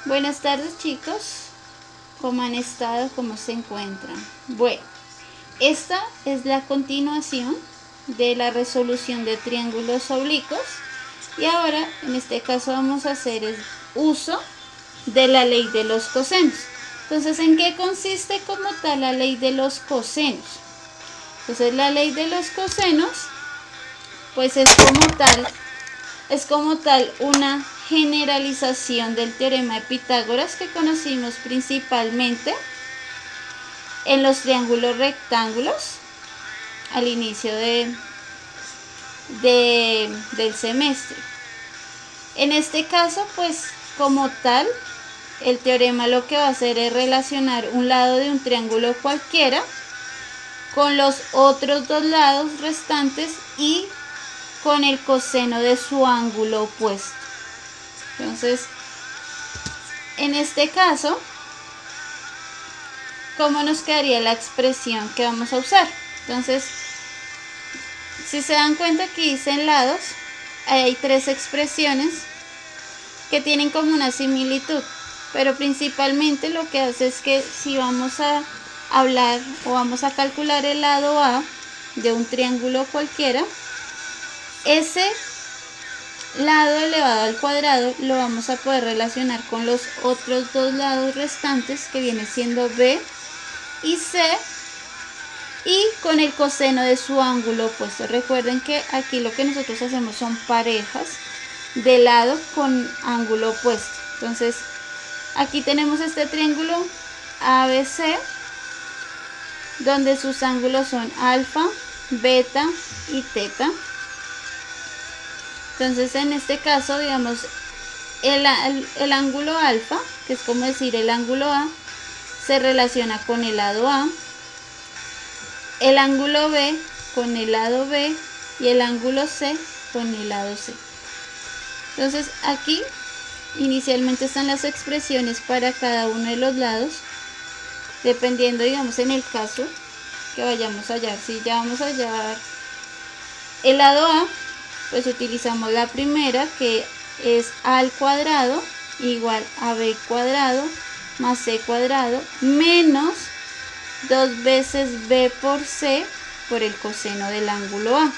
Buenas tardes, chicos. ¿Cómo han estado? ¿Cómo se encuentran? Bueno, esta es la continuación de la resolución de triángulos oblicuos y ahora en este caso vamos a hacer uso de la ley de los cosenos. Entonces, ¿en qué consiste como tal la ley de los cosenos? Entonces, la ley de los cosenos pues es como tal una generalización del teorema de Pitágoras que conocimos principalmente en los triángulos rectángulos al inicio del semestre. En este caso, pues como tal, el teorema lo que va a hacer es relacionar un lado de un triángulo cualquiera con los otros dos lados restantes y con el coseno de su ángulo opuesto. Entonces, en este caso, ¿cómo nos quedaría la expresión que vamos a usar? Entonces, si se dan cuenta, aquí dicen lados, hay tres expresiones que tienen como una similitud, pero principalmente lo que hace es que si vamos a hablar o vamos a calcular el lado A de un triángulo cualquiera, ese lado elevado al cuadrado lo vamos a poder relacionar con los otros dos lados restantes, que viene siendo B y C, y con el coseno de su ángulo opuesto. Recuerden que aquí lo que nosotros hacemos son parejas de lado con ángulo opuesto. Entonces, aquí tenemos este triángulo ABC, donde sus ángulos son alfa, beta y teta. Entonces, en este caso, digamos, el ángulo alfa, que es como decir el ángulo A, se relaciona con el lado A, el ángulo B con el lado B y el ángulo C con el lado C. Entonces, aquí inicialmente están las expresiones para cada uno de los lados, dependiendo, digamos, en el caso que vayamos a hallar. Si ya vamos a hallar el lado A, pues utilizamos la primera, que es A al cuadrado igual a B cuadrado más C cuadrado menos 2 veces B por C por el coseno del ángulo A.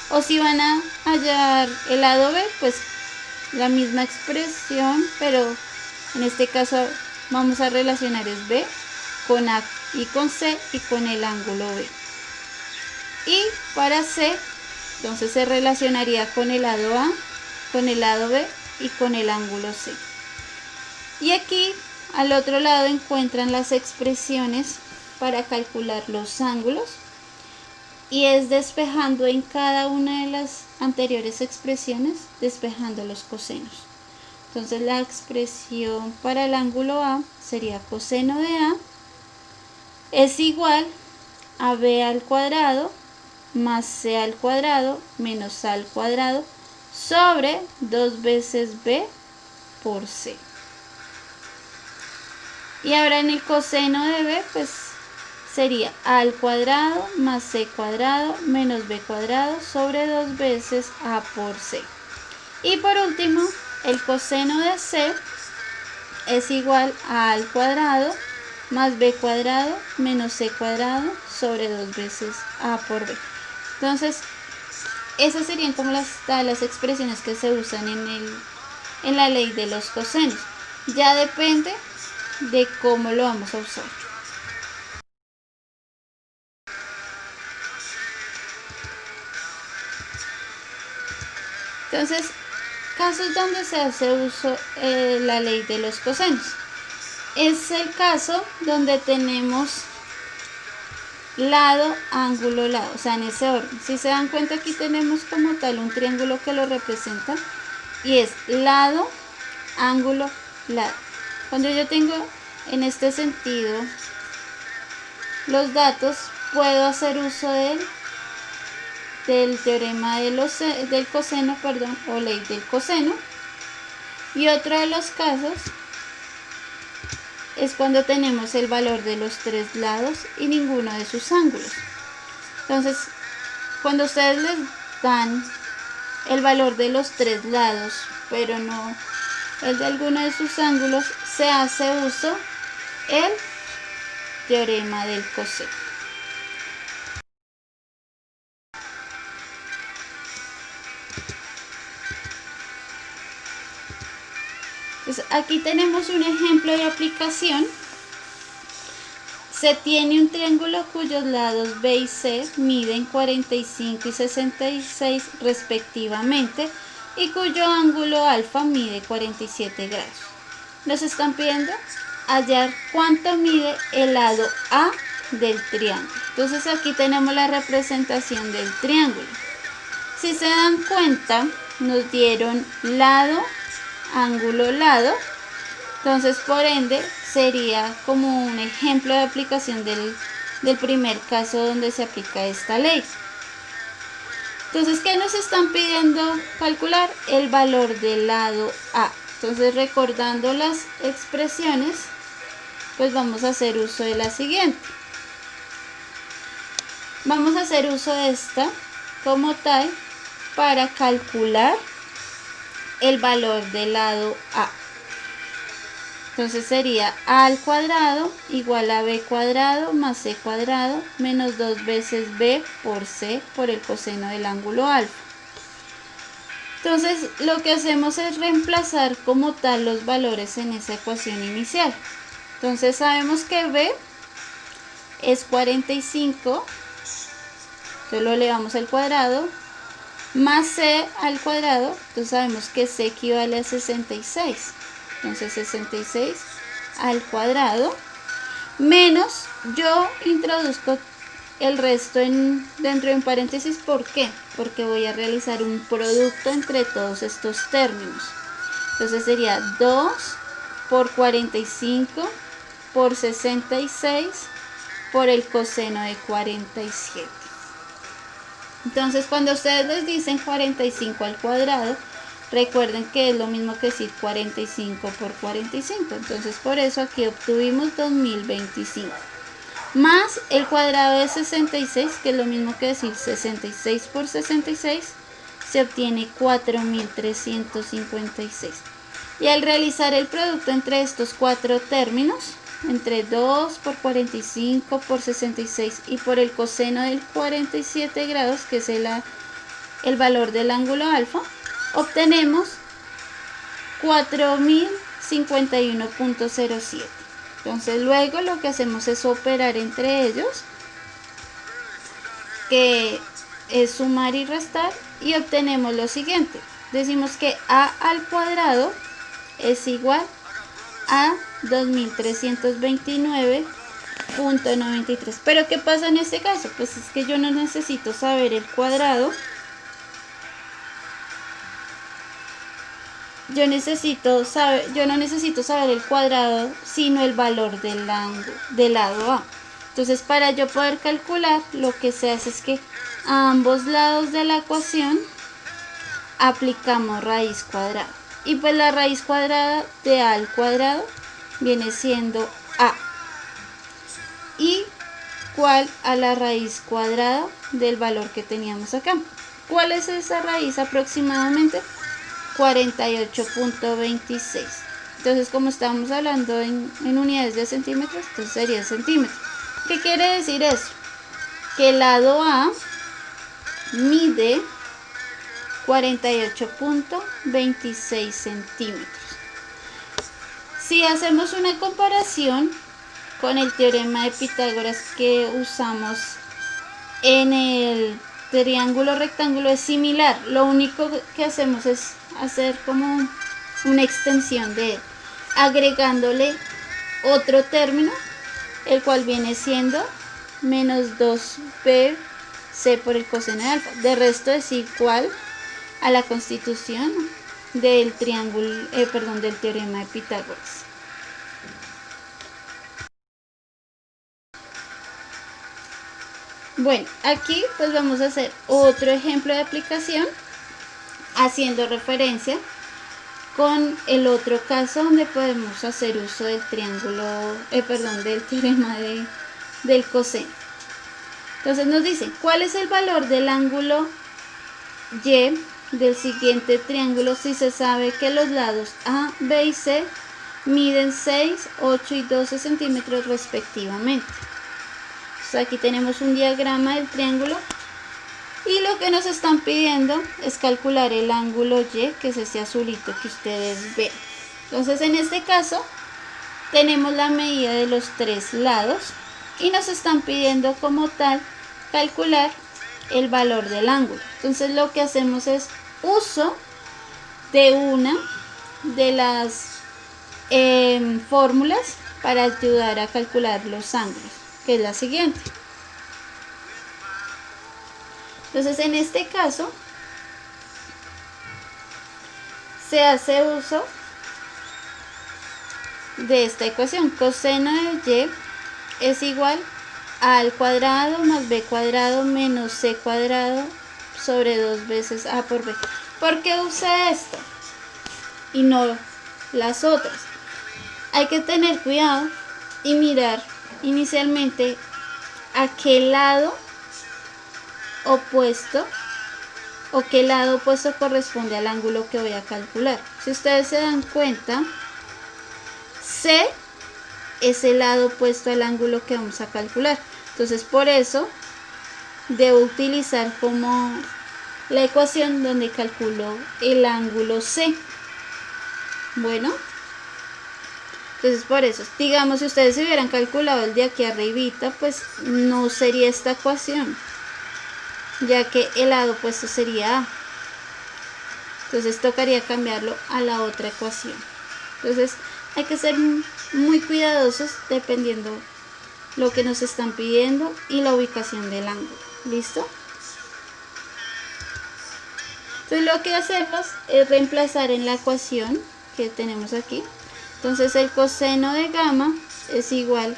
O si van a hallar el lado B, pues la misma expresión, pero en este caso vamos a relacionar es B con A y con C y con el ángulo B. Y para C, entonces se relacionaría con el lado A, con el lado B y con el ángulo C. Y aquí al otro lado encuentran las expresiones para calcular los ángulos, y es despejando en cada una de las anteriores expresiones, despejando los cosenos. Entonces la expresión para el ángulo A sería coseno de A es igual a B al cuadrado más C al cuadrado menos A al cuadrado sobre 2 veces B por C. Y ahora en el coseno de B, pues sería A al cuadrado más C cuadrado menos B cuadrado sobre 2 veces A por C. Y por último, el coseno de C es igual a A al cuadrado más B cuadrado menos C cuadrado sobre 2 veces A por B. Entonces, esas serían como las expresiones que se usan en la ley de los cosenos. Ya depende de cómo lo vamos a usar. Entonces, casos donde se hace uso la ley de los cosenos. Es el caso donde tenemos lado, ángulo, lado, o sea, en ese orden. Si se dan cuenta, aquí tenemos como tal un triángulo que lo representa y es lado, ángulo, lado. Cuando yo tengo en este sentido los datos, puedo hacer uso del teorema del coseno, o ley del coseno. Y otro de los casos es cuando tenemos el valor de los tres lados y ninguno de sus ángulos. Entonces, cuando ustedes les dan el valor de los tres lados, pero no el de alguno de sus ángulos, se hace uso el teorema del coseno. Entonces, aquí tenemos un ejemplo de aplicación. Se tiene un triángulo cuyos lados B y C miden 45 y 66 respectivamente y cuyo ángulo alfa mide 47 grados. Nos están pidiendo hallar cuánto mide el lado A del triángulo. Entonces aquí tenemos la representación del triángulo. Si se dan cuenta, nos dieron lado, ángulo, lado. Entonces, por ende, sería como un ejemplo de aplicación del primer caso donde se aplica esta ley. Entonces, ¿qué nos están pidiendo calcular? El valor del lado A. Entonces, recordando las expresiones, pues vamos a hacer uso de la siguiente. Vamos a hacer uso de esta como tal para calcular el valor del lado A. Entonces sería A al cuadrado igual a B cuadrado más C cuadrado menos 2 veces B por C por el coseno del ángulo alfa. Entonces lo que hacemos es reemplazar como tal los valores en esa ecuación inicial. Entonces sabemos que B es 45, entonces lo elevamos al cuadrado, más C al cuadrado, entonces sabemos que C equivale a 66. Entonces 66 al cuadrado, menos, yo introduzco el resto dentro de un paréntesis. ¿Por qué? Porque voy a realizar un producto entre todos estos términos. Entonces sería 2 por 45 por 66 por el coseno de 47. Entonces cuando ustedes les dicen 45 al cuadrado, recuerden que es lo mismo que decir 45 por 45. Entonces por eso aquí obtuvimos 2025. Más el cuadrado de 66, que es lo mismo que decir 66 por 66, se obtiene 4356. Y al realizar el producto entre estos cuatro términos, entre 2 por 45 por 66 y por el coseno del 47 grados, que es el valor del ángulo alfa, obtenemos 4051.07. Entonces luego lo que hacemos es operar entre ellos, que es sumar y restar, y obtenemos lo siguiente. Decimos que A al cuadrado es igual a 2329.93. Pero ¿qué pasa en este caso? Pues es que yo no necesito saber el cuadrado. Yo no necesito saber el cuadrado, sino el valor del lado A. Entonces, para yo poder calcular, lo que se hace es que a ambos lados de la ecuación aplicamos raíz cuadrada. Y pues la raíz cuadrada de A al cuadrado viene siendo A. Igual a la raíz cuadrada del valor que teníamos acá. ¿Cuál es esa raíz aproximadamente? 48.26. Entonces, como estábamos hablando en unidades de centímetros, entonces sería centímetro. ¿Qué quiere decir eso? Que el lado A mide 48.26 centímetros. Si hacemos una comparación con el teorema de Pitágoras que usamos en el triángulo rectángulo, es similar. Lo único que hacemos es hacer como una extensión de él, agregándole otro término, el cual viene siendo menos 2b c por el coseno de alfa. De resto es igual a la constitución del del teorema de Pitágoras. Bueno, aquí pues vamos a hacer otro ejemplo de aplicación haciendo referencia con el otro caso donde podemos hacer uso del del teorema del coseno. Entonces nos dice, ¿cuál es el valor del ángulo Y del siguiente triángulo si se sabe que los lados A, B y C miden 6, 8 y 12 centímetros respectivamente? Entonces aquí tenemos un diagrama del triángulo y lo que nos están pidiendo es calcular el ángulo Y, que es este azulito que ustedes ven. Entonces en este caso tenemos la medida de los tres lados y nos están pidiendo como tal calcular el valor del ángulo. Entonces lo que hacemos es uso de una de las fórmulas para ayudar a calcular los ángulos, que es la siguiente. Entonces en este caso se hace uso de esta ecuación. Coseno de Y es igual a al cuadrado más b cuadrado menos c cuadrado sobre 2 veces a por b. ¿Por qué usé esto y no las otras? Hay que tener cuidado y mirar inicialmente a qué lado opuesto o qué lado opuesto corresponde al ángulo que voy a calcular. Si ustedes se dan cuenta, C es el lado opuesto al ángulo que vamos a calcular. Entonces por eso debo utilizar como la ecuación donde calculo el ángulo C. Bueno, entonces por eso, digamos, si ustedes se hubieran calculado el de aquí arribita, pues no sería esta ecuación, ya que el lado opuesto sería A. Entonces tocaría cambiarlo a la otra ecuación. Entonces hay que ser muy cuidadosos dependiendo lo que nos están pidiendo y la ubicación del ángulo. ¿Listo? Entonces lo que hacemos es reemplazar en la ecuación que tenemos aquí. Entonces el coseno de gamma es igual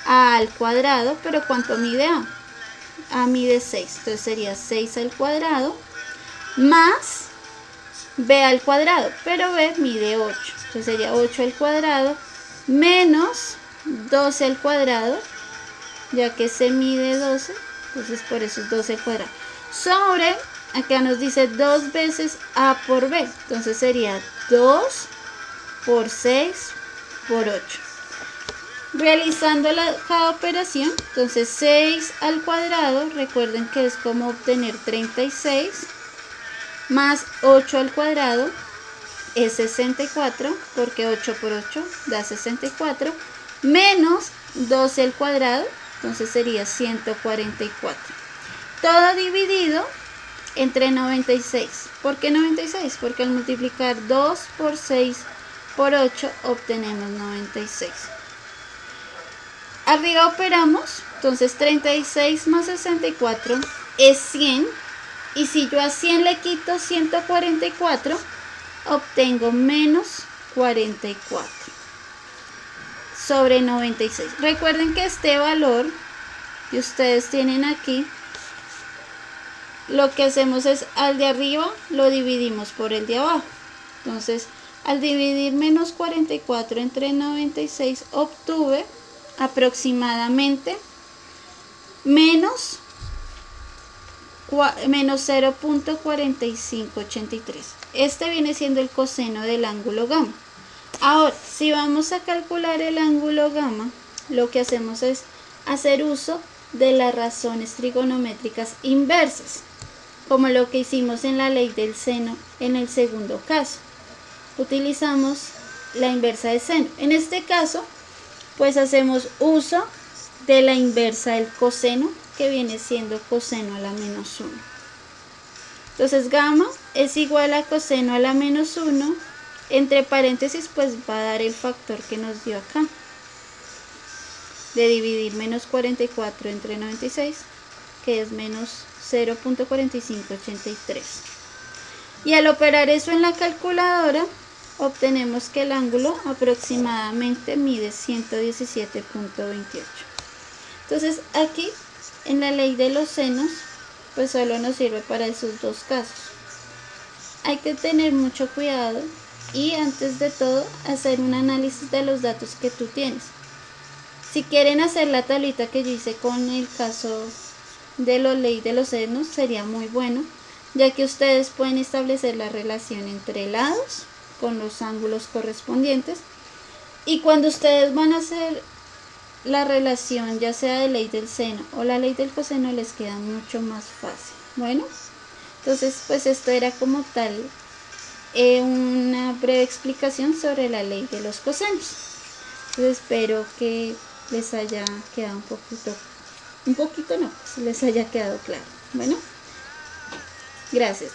a al cuadrado, pero ¿cuánto mide A? A mide 6, entonces sería 6 al cuadrado más b al cuadrado, pero b mide 8, entonces sería 8 al cuadrado menos 12 al cuadrado, ya que se mide 12, entonces por eso es 12 al cuadrado, sobre, acá nos dice 2 veces a por b, entonces sería 2 por 6 por 8. Realizando cada operación, entonces 6 al cuadrado, recuerden que es como obtener 36, más 8 al cuadrado es 64, porque 8 por 8 da 64, menos 12 al cuadrado, entonces sería 144. Todo dividido entre 96. ¿Por qué 96? Porque al multiplicar 2 por 6 por 8 obtenemos 96. Arriba operamos, entonces 36 más 64 es 100, y si yo a 100 le quito 144, obtengo menos 44 sobre 96. Recuerden que este valor que ustedes tienen aquí, lo que hacemos es al de arriba lo dividimos por el de abajo. Entonces, al dividir menos 44 entre 96, obtuve aproximadamente menos 0.4583. Este viene siendo el coseno del ángulo gamma. Ahora, si vamos a calcular el ángulo gamma, lo que hacemos es hacer uso de las razones trigonométricas inversas, como lo que hicimos en la ley del seno en el segundo caso. Utilizamos la inversa de seno. En este caso, pues hacemos uso de la inversa del coseno, que viene siendo coseno a la menos 1. Entonces gamma es igual a coseno a la menos 1, entre paréntesis pues va a dar el factor que nos dio acá, de dividir menos 44 entre 96, que es menos 0.4583. Y al operar eso en la calculadora, obtenemos que el ángulo aproximadamente mide 117.28. Entonces aquí en la ley de los senos pues solo nos sirve para esos dos casos. Hay que tener mucho cuidado y antes de todo hacer un análisis de los datos que tú tienes. Si quieren hacer la tablita que yo hice con el caso de la ley de los senos, sería muy bueno. ya que ustedes pueden establecer la relación entre lados con los ángulos correspondientes, y cuando ustedes van a hacer la relación ya sea de ley del seno o la ley del coseno les queda mucho más fácil. Bueno, entonces pues esto era como tal una breve explicación sobre la ley de los cosenos. Entonces espero que les haya quedado un poquito no, pues les haya quedado claro. Bueno, gracias.